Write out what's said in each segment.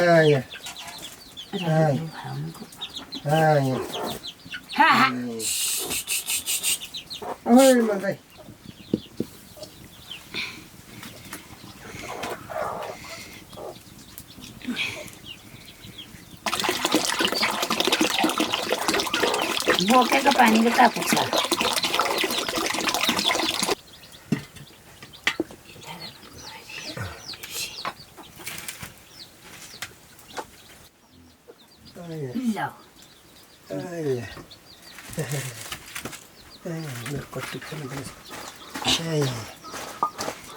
Ai. Ai. Ai. Ha. Ôi mà đây. बोकेको पानीले कहाँ पुग्छ ल Ai. Ai, meu corpo fica no braço. Ai.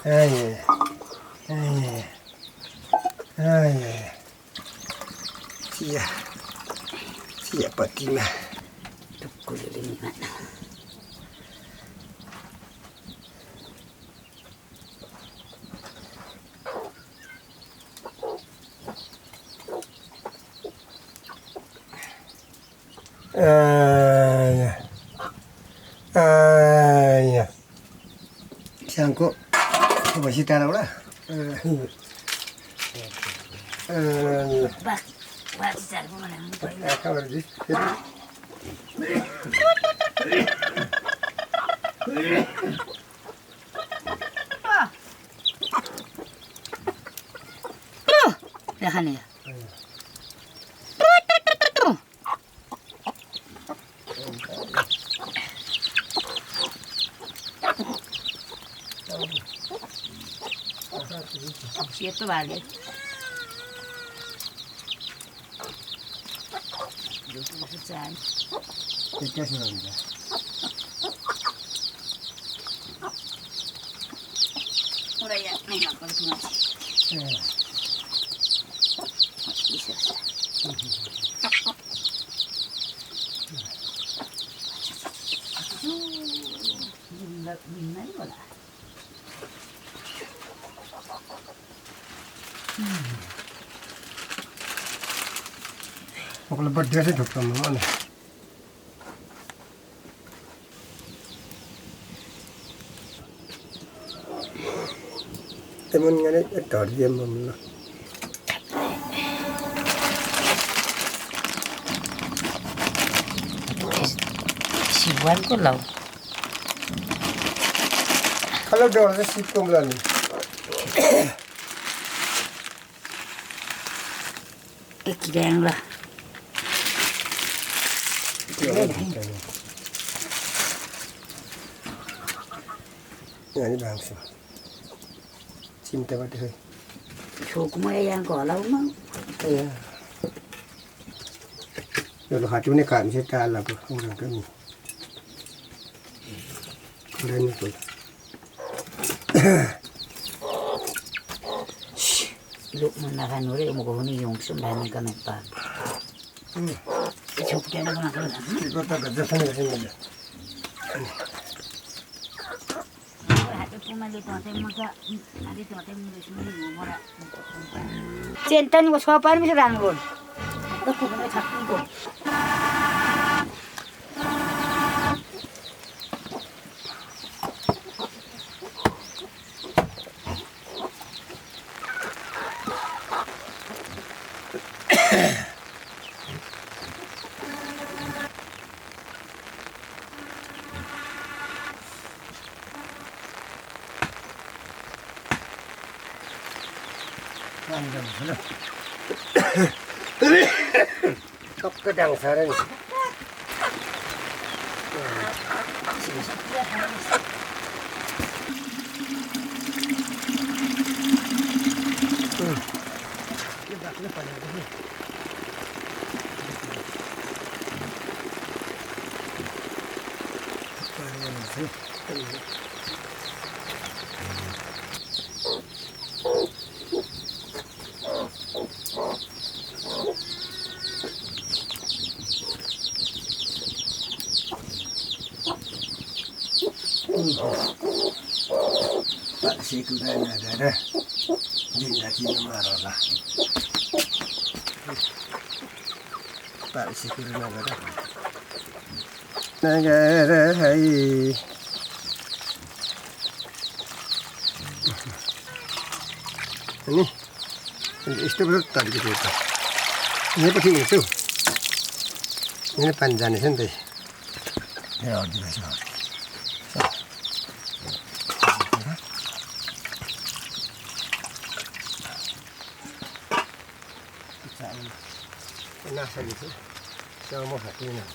Ai. Ai. Ai. Sia. Sia patina. टुक्कुले निमान Ai. Ai. Siangko. Coba si taruh lah. बस बस चारको बनाउनु पर्यो Kabar di. खाने सेतो भाले Kita sudah. Udah ya, nih kalau cuma bisa. Gimana bola? Kalau berdua sih dokter mana? Temen ngane tar dia mamla. Sibuan ko law. Kalau dolar sih kumlani. Ikidang lah. Ngani bangsa. Cinta pada saya. Sukma yang kalau mah. Iya. Kalau hati ini kan saya kalah tuh orang kami. Keren itu. Lu menahan ore mo ko ni yung sundan ka na pa. Ito kaya na ko na. Ito taga dasa na sila. Centan ko sa parang sa rangon. Ako na thakki ko. Kok kedang sarang. Pak Sekuran ada jinda cina marah. Pak Sekuran ada negara hai. Ini यस्तो पो तरिका थियो त यहीँ पछि हुन्छु यहीँ पानी जानेछ नि त यहाँ हरिदिरहेछ नासरी थियो च्याउ म खाँदिनँ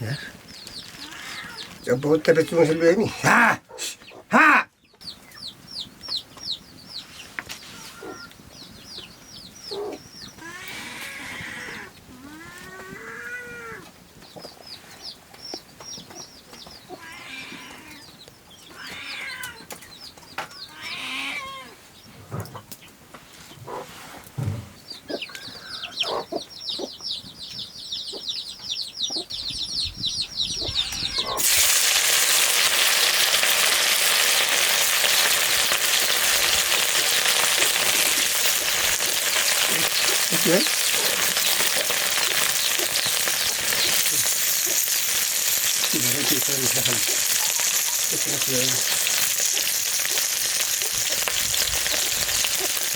यार जब बहुत तबियत चुंग से लिए नहीं हाँ हाँ Okay.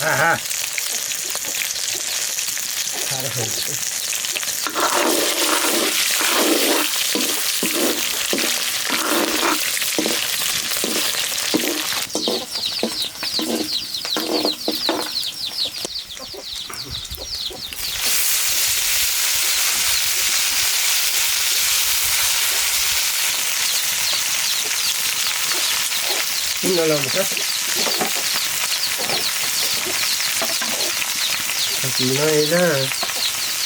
Aha. नलाउनु मैला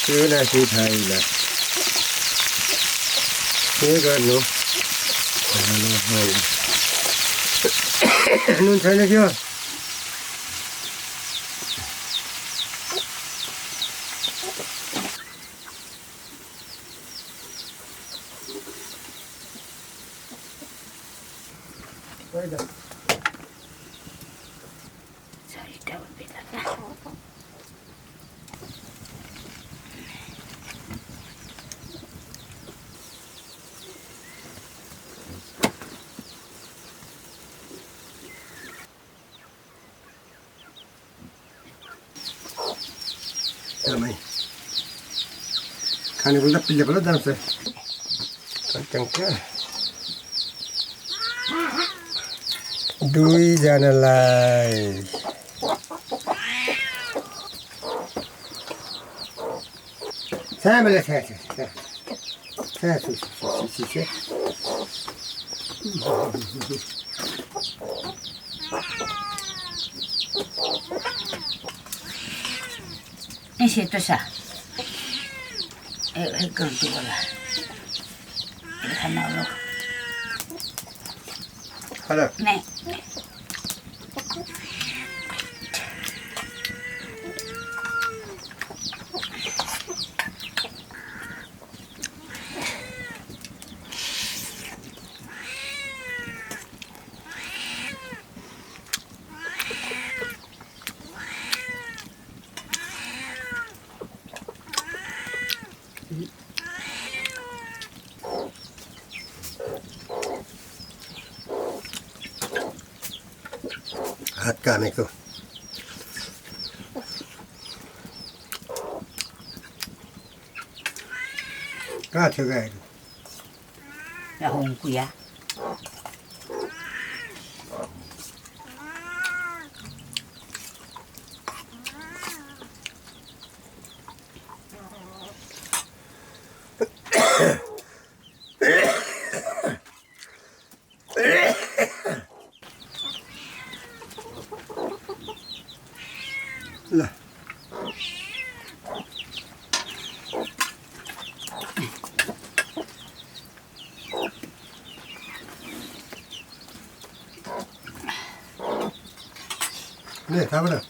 चुनासी थाइला के गर्नु नुन छैन क्या Damai. Kan ibu dah pilih pula dalam saya. Kacangnya. Dui jangan lagi. Saya boleh saya susu. Ese itu sah. Ganti bola. Karena lo. Halo. Nih. Hat kami ko. Kacau gaya. Ya hongku ya. Lah. Nih, tahu dah.